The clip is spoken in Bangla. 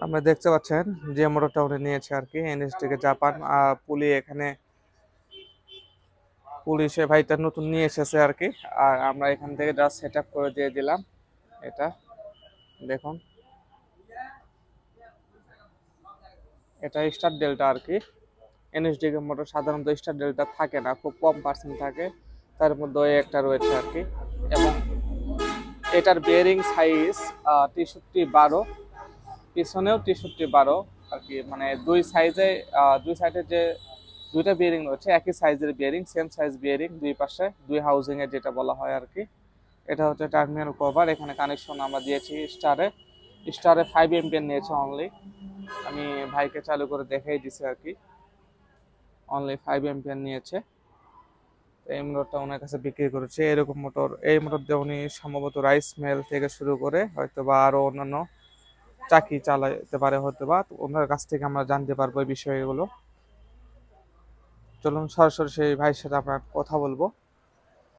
আমরা দেখতে পাচ্ছেন যে মোটরটা উনি নিয়েছে আর কি এনএস থেকে জাপান। পুলি এখানে পুলিশে ভাইটা নতুন নিয়ে এসেছে আর কি। আর আমরা এখান থেকে জাস্ট সেট আপ করে দিয়ে দিলাম। এটা দেখুন, এটা স্টার ডেল্টা আর কি। এনএসডি মোটর সাধারণত স্টার ডেল্টা থাকে না, খুব কম পার্সেন্ট থাকে, তার মধ্যে ওই একটা রয়েছে আর কি। এবং এটার বেয়ারিং সাইজ 63-12, পিছনেও 63-12 আর কি। মানে দুই সাইজে, দুই সাইডে যে দুইটা বিয়ারিং রয়েছে একই সাইজের বিয়ারিং, সেম সাইজ বিয়ারিং দুই পাশে, দুই হাউজিং এর যেটা বলা হয় আর কি। এটা হচ্ছে টার্মিনাল কভার। এখানে কানেকশন আমরা দিয়েছি স্টারে। স্টারে 5 এমপিয়ার নিয়েছে অনলি। আমি ভাইকে চালু করে দেখাই দিছি আর কি। অনলি 5 এমপিয়ার নিয়েছে। এই মোটরটা ওনার কাছে বিক্রি করেছে। এরকম মোটর, এই মোটর দিয়ে উনি সম্ভবত রাইস মিল থেকে শুরু করে হয়তো বা আরো অন্যান্য চাকি চালাতে পারে হয়তো বা। তো ওনার কাছ থেকে আমরা জানতে পারবো এই বিষয়গুলো। চলুন সরাসরি সেই ভাইয়ের সাথে আমরা কথা বলবো।